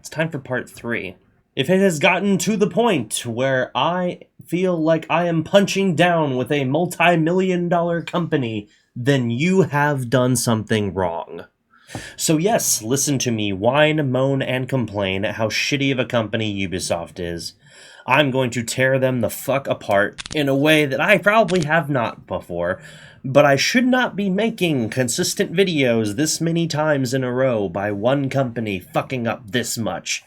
It's time for part 3. If it has gotten to the point where I feel like I am punching down with a multi-million-dollar company, then you have done something wrong. So yes, listen to me whine, moan, and complain at how shitty of a company Ubisoft is. I'm going to tear them the fuck apart in a way that I probably have not before, but I should not be making consistent videos this many times in a row by one company fucking up this much.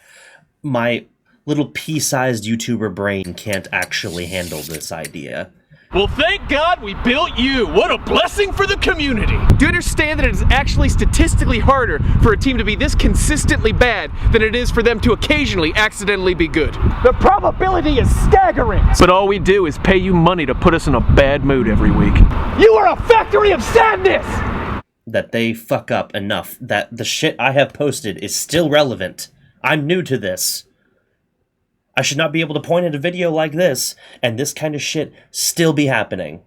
My little pea-sized YouTuber brain can't actually handle this idea. Well, thank God we built you. What a blessing for the community. Do you understand that it is actually statistically harder for a team to be this consistently bad than it is for them to occasionally accidentally be good? The probability is staggering. But all we do is pay you money to put us in a bad mood every week. You are a factory of sadness! That they fuck up enough that the shit I have posted is still relevant. I'm new to this. I should not be able to point at a video like this and this kind of shit still be happening.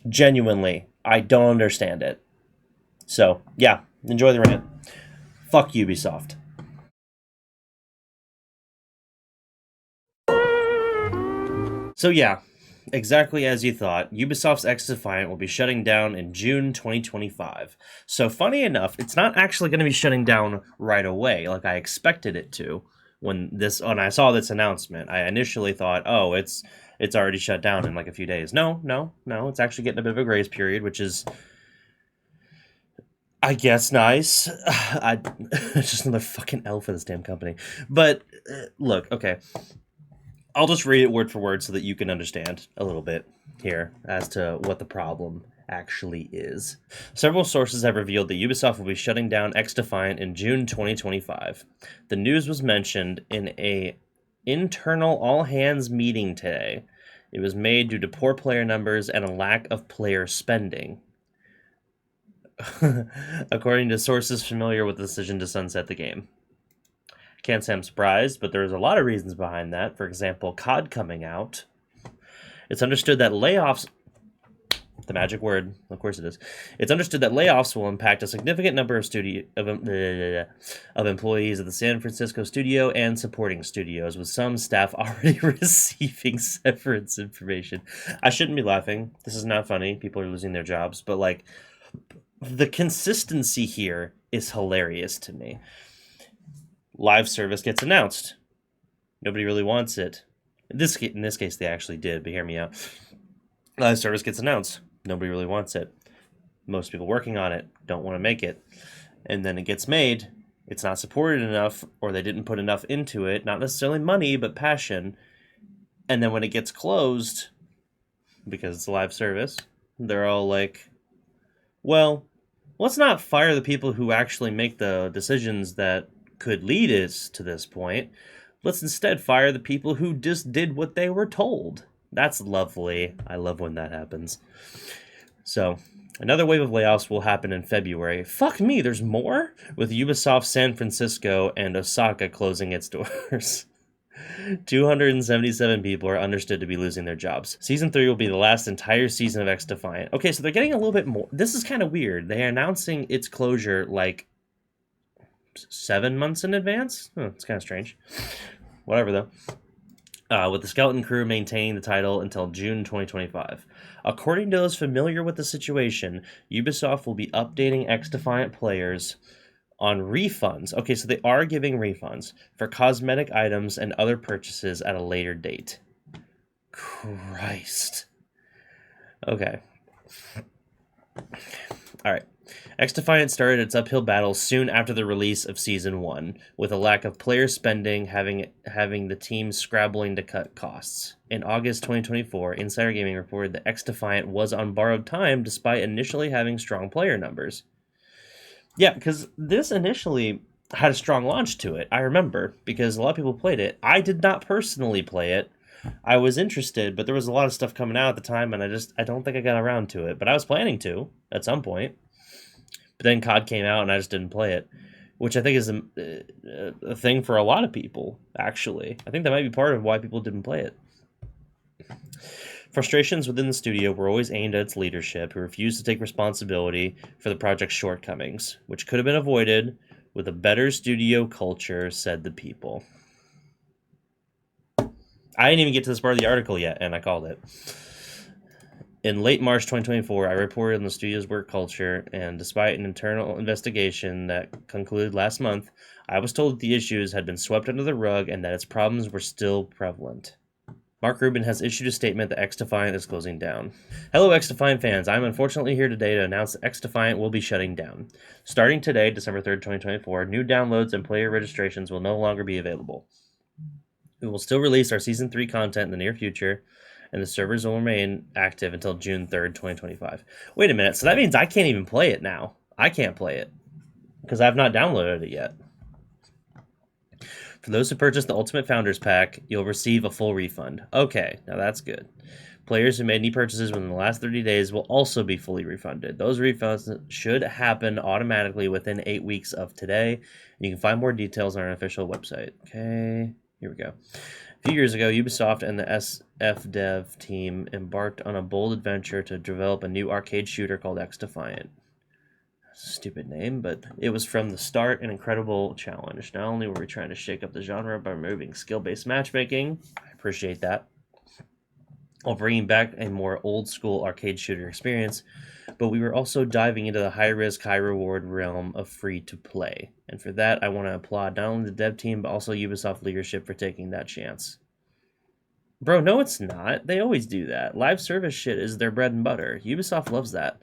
Genuinely, I don't understand it. So, yeah, enjoy the rant. Fuck Ubisoft. So yeah, exactly as you thought, Ubisoft's X-Defiant will be shutting down in June 2025. So funny enough, it's not actually going to be shutting down right away like I expected it to. When I saw this announcement, I initially thought, oh, it's already shut down in like a few days. No, it's actually getting a bit of a grace period, which is, I guess, nice. It's just another fucking L for this damn company. But, look, okay. I'll just read it word for word so that you can understand a little bit here as to what the problem actually is. Several sources have revealed that Ubisoft will be shutting down X-Defiant in June 2025. The news was mentioned in a internal all-hands meeting today. It was made due to poor player numbers and a lack of player spending. According to sources familiar with the decision to sunset the game. Can't say I'm surprised, but there's a lot of reasons behind that. For example, COD coming out. It's understood that layoffs... The magic word, of course it is. It's understood that layoffs will impact a significant number of employees at the San Francisco studio and supporting studios, with some staff already receiving severance information. I shouldn't be laughing. This is not funny. People are losing their jobs. But, like, the consistency here is hilarious to me. Live service gets announced. Nobody really wants it. In this case, they actually did, but hear me out. Live service gets announced. Nobody really wants it. Most people working on it don't want to make it. And then it gets made. It's not supported enough, or they didn't put enough into it. Not necessarily money, but passion. And then when it gets closed, because it's a live service, they're all like, well, let's not fire the people who actually make the decisions that could lead us to this point. Let's instead fire the people who just did what they were told. That's lovely. I love when that happens. So, another wave of layoffs will happen in February. Fuck me, there's more? With Ubisoft San Francisco and Osaka closing its doors. 277 people are understood to be losing their jobs. Season 3 will be the last entire season of X-Defiant. Okay, so they're getting a little bit more. This is kind of weird. They're announcing its closure like 7 months in advance? It's kind of strange. Whatever, though. With the skeleton crew maintaining the title until June 2025. According to those familiar with the situation, Ubisoft will be updating X-Defiant players on refunds. Okay, so they are giving refunds for cosmetic items and other purchases at a later date. Christ. Okay. Alright. X-Defiant started its uphill battle soon after the release of Season 1, with a lack of player spending having the team scrabbling to cut costs. In August 2024, Insider Gaming reported that X-Defiant was on borrowed time despite initially having strong player numbers. Yeah, because this initially had a strong launch to it, I remember, because a lot of people played it. I did not personally play it. I was interested, but there was a lot of stuff coming out at the time, and I don't think I got around to it. But I was planning to, at some point. But then COD came out, and I just didn't play it, which I think is a thing for a lot of people, actually. I think that might be part of why people didn't play it. Frustrations within the studio were always aimed at its leadership, who refused to take responsibility for the project's shortcomings, which could have been avoided with a better studio culture, said the people. I didn't even get to this part of the article yet, and I called it. In late March 2024, I reported on the studio's work culture, and despite an internal investigation that concluded last month, I was told that the issues had been swept under the rug and that its problems were still prevalent. Mark Rubin has issued a statement that XDefiant is closing down. Hello, XDefiant fans. I'm unfortunately here today to announce that XDefiant will be shutting down. Starting today, December 3rd, 2024, new downloads and player registrations will no longer be available. We will still release our Season 3 content in the near future, and the servers will remain active until June 3rd, 2025. Wait a minute, so that means I can't even play it now. I can't play it, because I've not downloaded it yet. For those who purchase the Ultimate Founders Pack, you'll receive a full refund. Okay, now that's good. Players who made any purchases within the last 30 days will also be fully refunded. Those refunds should happen automatically within 8 weeks of today. You can find more details on our official website. Okay, here we go. A few years ago, Ubisoft and the SF Dev team embarked on a bold adventure to develop a new arcade shooter called XDefiant. Stupid name, but it was from the start an incredible challenge. Not only were we trying to shake up the genre by removing skill-based matchmaking, I appreciate that, while bringing back a more old-school arcade shooter experience, but we were also diving into the high-risk, high-reward realm of free-to-play. And for that, I want to applaud not only the dev team, but also Ubisoft leadership for taking that chance. Bro, no it's not. They always do that. Live service shit is their bread and butter. Ubisoft loves that.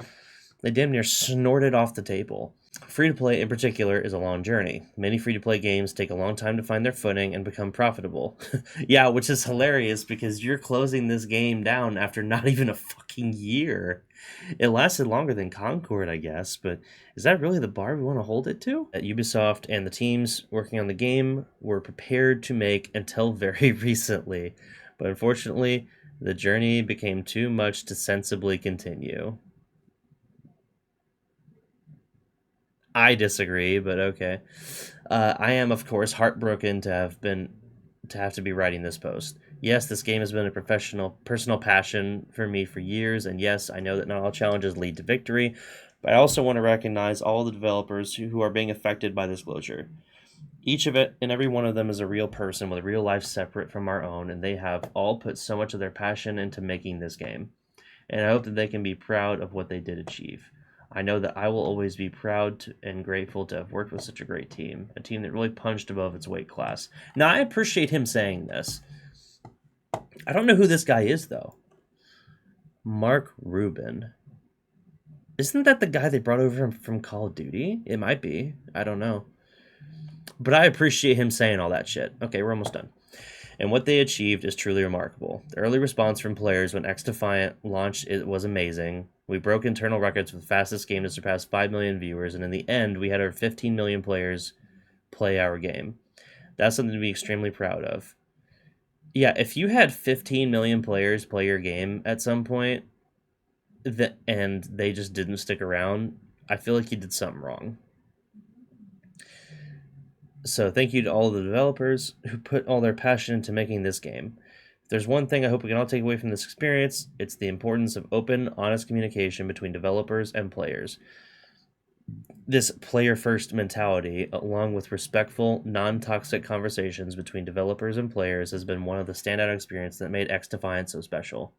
They damn near snorted off the table. Free-to-play in particular is a long journey. Many free-to-play games take a long time to find their footing and become profitable. Yeah, which is hilarious because you're closing this game down after not even a fucking year. It lasted longer than Concord, I guess, but is that really the bar we want to hold it to? At Ubisoft and the teams working on the game were prepared to make until very recently, but unfortunately, the journey became too much to sensibly continue. I disagree, but okay. I am, of course, heartbroken to have to be writing this post. Yes, this game has been a personal passion for me for years, and yes, I know that not all challenges lead to victory, but I also want to recognize all the developers who are being affected by this closure. Each of it and every one of them is a real person with a real life separate from our own, and they have all put so much of their passion into making this game. And I hope that they can be proud of what they did achieve. I know that I will always be proud and grateful to have worked with such a great team, a team that really punched above its weight class. Now, I appreciate him saying this. I don't know who this guy is, though. Mark Rubin. Isn't that the guy they brought over from Call of Duty? It might be. I don't know. But I appreciate him saying all that shit. Okay, we're almost done. And what they achieved is truly remarkable. The early response from players when XDefiant launched was amazing. We broke internal records with the fastest game to surpass 5 million viewers, and in the end, we had our 15 million players play our game. That's something to be extremely proud of. Yeah, if you had 15 million players play your game at some point, and they just didn't stick around, I feel like you did something wrong. So thank you to all the developers who put all their passion into making this game. If there's one thing I hope we can all take away from this experience, it's the importance of open, honest communication between developers and players. This player-first mentality, along with respectful, non-toxic conversations between developers and players, has been one of the standout experiences that made XDefiant so special.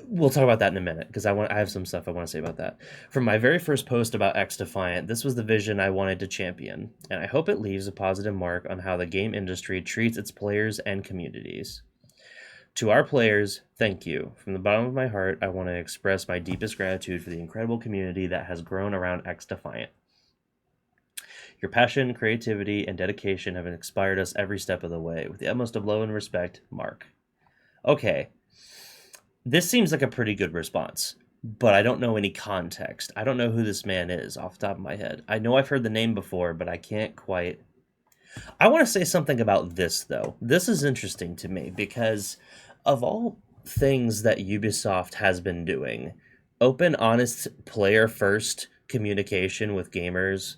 We'll talk about that in a minute, because I have some stuff I want to say about that. From my very first post about XDefiant, this was the vision I wanted to champion, and I hope it leaves a positive mark on how the game industry treats its players and communities. To our players, thank you. From the bottom of my heart, I want to express my deepest gratitude for the incredible community that has grown around XDefiant. Your passion, creativity, and dedication have inspired us every step of the way. With the utmost of love and respect, Mark. Okay. This seems like a pretty good response, but I don't know any context. I don't know who this man is off the top of my head. I know I've heard the name before, but I can't quite... I want to say something about this, though. This is interesting to me because of all things that Ubisoft has been doing, open, honest, player-first communication with gamers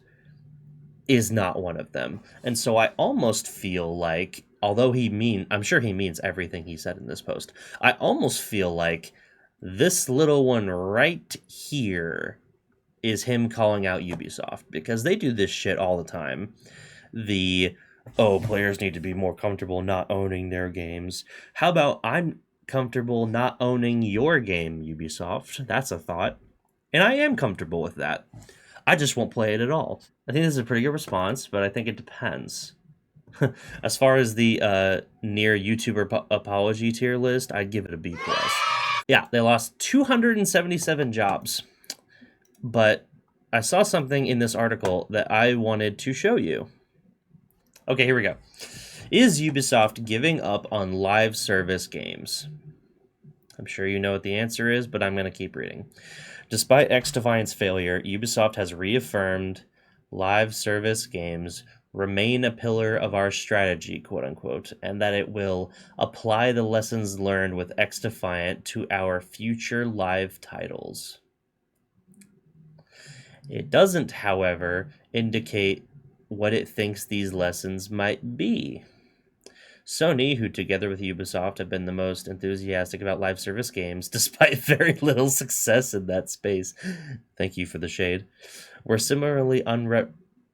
is not one of them. And so I almost feel like, although I'm sure he means everything he said in this post, I almost feel like this little one right here is him calling out Ubisoft, because they do this shit all the time. The, oh, players need to be more comfortable not owning their games. How about I'm comfortable not owning your game, Ubisoft? That's a thought. And I am comfortable with that. I just won't play it at all. I think this is a pretty good response, but I think it depends. As far as the near YouTuber apology tier list, I'd give it a B plus. Yeah, they lost 277 jobs. But I saw something in this article that I wanted to show you. Okay, here we go. Is Ubisoft giving up on live service games? I'm sure you know what the answer is, but I'm going to keep reading. Despite X-Defiant's failure, Ubisoft has reaffirmed live service games remain a pillar of our strategy, quote unquote, and that it will apply the lessons learned with X-Defiant to our future live titles. It doesn't, however, indicate what it thinks these lessons might be. Sony, who together with Ubisoft have been the most enthusiastic about live service games, despite very little success in that space, thank you for the shade, were similarly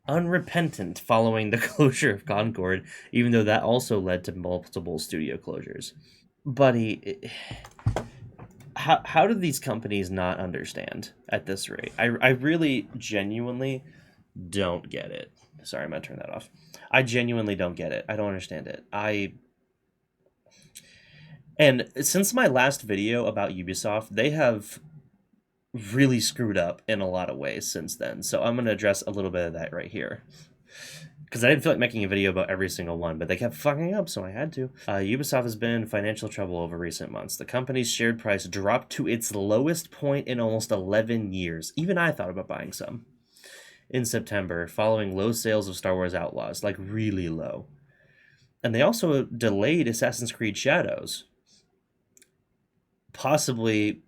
unrepentant following the closure of Concord, even though that also led to multiple studio closures. Buddy, how do these companies not understand at this rate? I really genuinely don't get it. Sorry, I'm gonna turn that off. I genuinely don't get it. I don't understand it. And since my last video about Ubisoft, they have really screwed up in a lot of ways since then. So I'm gonna address a little bit of that right here, because I didn't feel like making a video about every single one, but they kept fucking up, so I had to. Ubisoft has been in financial trouble over recent months. The company's shared price dropped to its lowest point in almost 11 years. Even I thought about buying some. In September, following low sales of Star Wars Outlaws, like really low. And they also delayed Assassin's Creed Shadows, possibly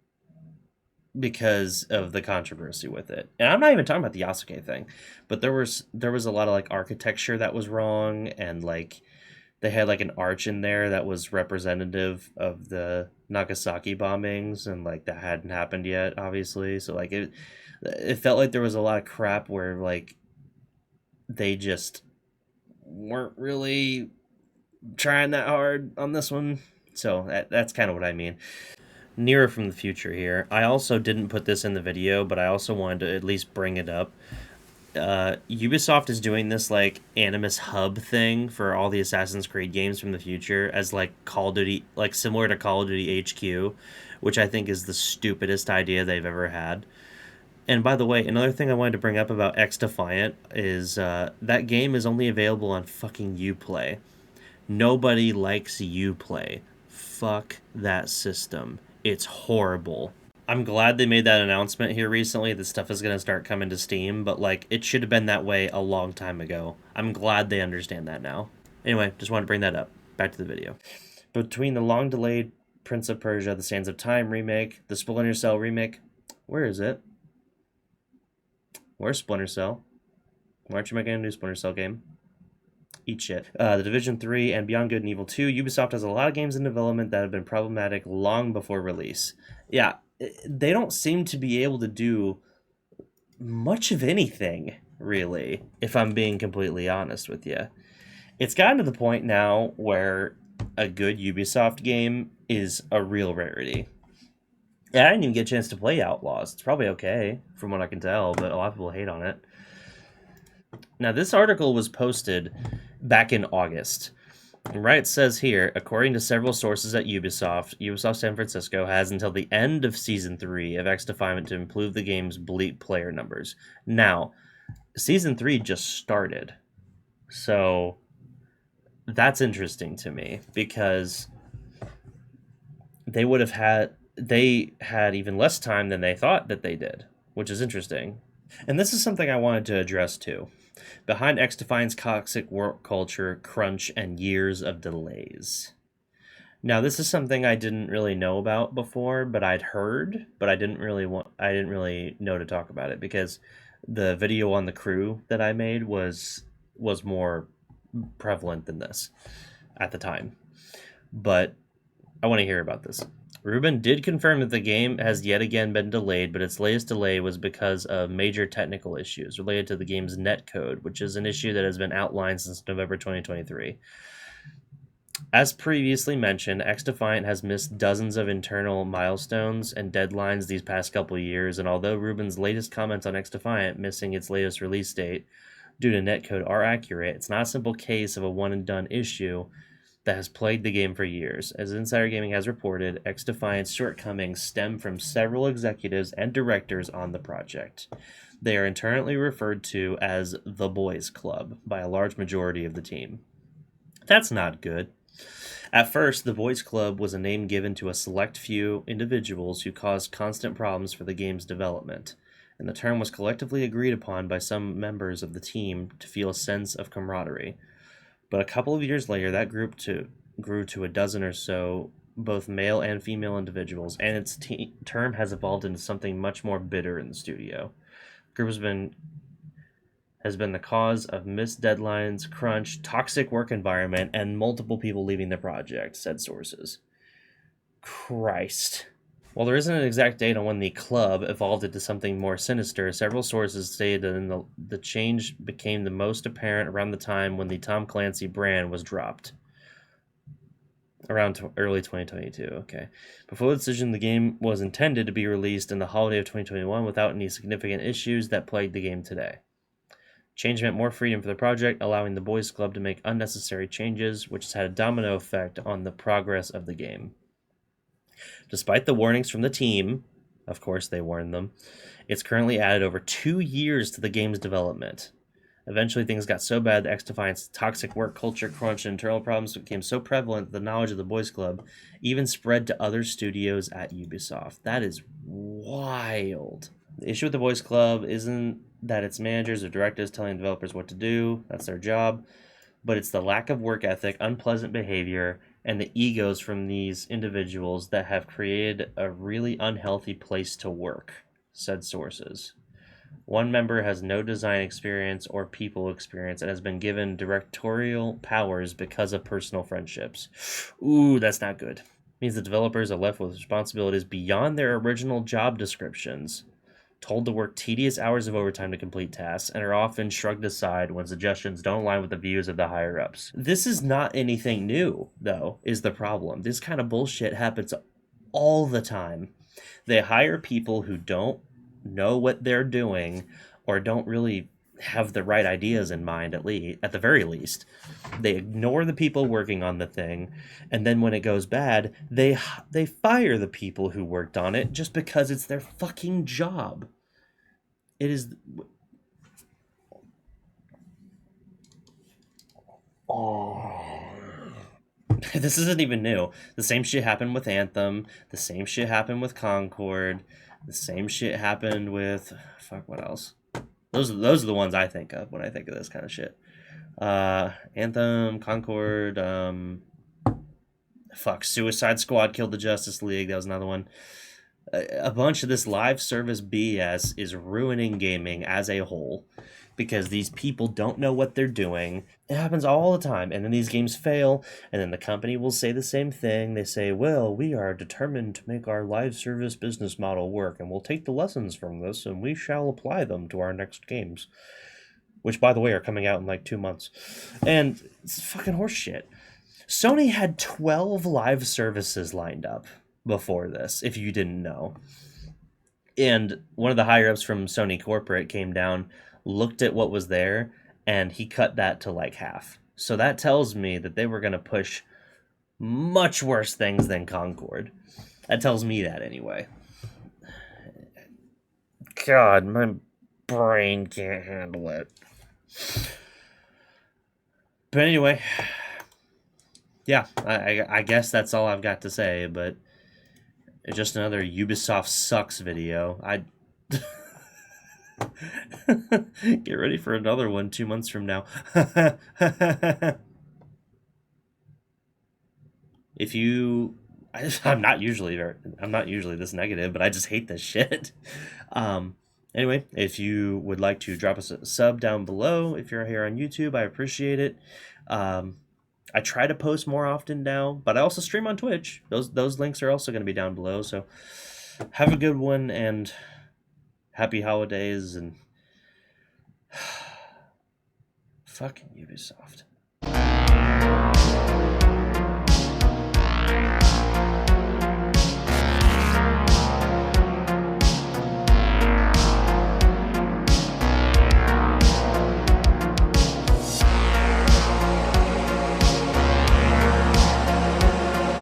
because of the controversy with it. And I'm not even talking about the Yasuke thing, but there was a lot of like architecture that was wrong, and like they had like an arch in there that was representative of the Nagasaki bombings, and like that hadn't happened yet, obviously. So like it felt like there was a lot of crap where like they just weren't really trying that hard on this one. So that's kind of what I mean. Nearer from the future here. I also didn't put this in the video, but I also wanted to at least bring it up. Ubisoft is doing this like Animus Hub thing for all the Assassin's Creed games from the future as like Call of Duty, like similar to Call of Duty HQ, which I think is the stupidest idea they've ever had. And by the way, another thing I wanted to bring up about X Defiant is that game is only available on fucking Uplay. Nobody likes Uplay. Fuck that system. It's horrible. I'm glad they made that announcement here recently that stuff is going to start coming to Steam, but like it should have been that way a long time ago. I'm glad they understand that now. Anyway, just wanted to bring that up. Back to the video. Between the long-delayed Prince of Persia: The Sands of Time remake, the Splinter Cell remake, where is it? Where's Splinter Cell? Why aren't you making a new Splinter Cell game? Eat shit. The Division 3 and Beyond Good and Evil 2, Ubisoft has a lot of games in development that have been problematic long before release. Yeah, they don't seem to be able to do much of anything, really, if I'm being completely honest with you. It's gotten to the point now where a good Ubisoft game is a real rarity. Yeah, I didn't even get a chance to play Outlaws. It's probably okay, from what I can tell, but a lot of people hate on it. Now, this article was posted back in August. Right, it says here, according to several sources at Ubisoft San Francisco has until the end of Season 3 of X Defiant to improve the game's bleep player numbers. Now, Season 3 just started. So, that's interesting to me, because they had even less time than they thought that they did, which is interesting. And this is something I wanted to address too. Behind X Defiant's toxic work culture, crunch, and years of delays. Now, this is something I didn't really know about before, but I'd heard, but I didn't really know to talk about it, because the video on the crew that I made was more prevalent than this at the time. But I want to hear about this. Ruben did confirm that the game has yet again been delayed, but its latest delay was because of major technical issues related to the game's netcode, which is an issue that has been outlined since November 2023. As previously mentioned, XDefiant has missed dozens of internal milestones and deadlines these past couple of years, and although Ruben's latest comments on XDefiant missing its latest release date due to netcode are accurate, it's not a simple case of a one-and-done issue that has plagued the game for years. As Insider Gaming has reported, XDefiant's shortcomings stem from several executives and directors on the project. They are internally referred to as the Boys Club by a large majority of the team. That's not good. At first, the Boys Club was a name given to a select few individuals who caused constant problems for the game's development, and the term was collectively agreed upon by some members of the team to feel a sense of camaraderie. But a couple of years later, that group grew to a dozen or so, both male and female individuals, and its term has evolved into something much more bitter in the studio. The group has been the cause of missed deadlines, crunch, toxic work environment, and multiple people leaving the project, said sources. Christ. While there isn't an exact date on when the club evolved into something more sinister, several sources stated that the change became the most apparent around the time when the Tom Clancy brand was dropped. Around early 2022, okay. Before the decision, the game was intended to be released in the holiday of 2021 without any significant issues that plague the game today. Change meant more freedom for the project, allowing the Boys Club to make unnecessary changes, which has had a domino effect on the progress of the game. Despite the warnings from the team, of course they warned them, it's currently added over 2 years to the game's development. Eventually, things got so bad that XDefiant's toxic work culture, crunch, and internal problems became so prevalent that the knowledge of the Boys Club even spread to other studios at Ubisoft. That is wild. The issue with the Boys Club isn't that its managers or directors telling developers what to do, that's their job, but it's the lack of work ethic, unpleasant behavior, and the egos from these individuals that have created a really unhealthy place to work, said sources. One member has no design experience or people experience and has been given directorial powers because of personal friendships. Ooh, that's not good. It means the developers are left with responsibilities beyond their original job descriptions, told to work tedious hours of overtime to complete tasks, and are often shrugged aside when suggestions don't align with the views of the higher-ups. This is not anything new, though, is the problem. This kind of bullshit happens all the time. They hire people who don't know what they're doing or don't really have the right ideas in mind, at the very least. They ignore the people working on the thing, and then when it goes bad, they fire the people who worked on it just because it's their fucking job. It is. Oh. This isn't even new. The same shit happened with Anthem. The same shit happened with Concord. The same shit happened with fuck. What else? Those are the ones I think of when I think of this kind of shit. Anthem, Concord, Suicide Squad killed the Justice League. That was another one. A bunch of this live service BS is ruining gaming as a whole because these people don't know what they're doing. It happens all the time, and then these games fail, and then the company will say the same thing. They say, well, we are determined to make our live service business model work, and we'll take the lessons from this, and we shall apply them to our next games. Which, by the way, are coming out in like 2 months. And it's fucking horseshit. Sony had 12 live services lined up before this, if you didn't know. And one of the higher-ups from Sony Corporate came down, looked at what was there, and he cut that to like half. So that tells me that they were going to push much worse things than Concord. That tells me that anyway. God, my brain can't handle it. But anyway, yeah, I guess that's all I've got to say, but it's just another Ubisoft sucks video. Get ready for another one 2 months from now. I'm not usually this negative, but I just hate this shit. Anyway, if you would like to drop us a sub down below, if you're here on YouTube, I appreciate it. I try to post more often now, but I also stream on Twitch. Those links are also going to be down below. So have a good one and happy holidays and fucking Ubisoft.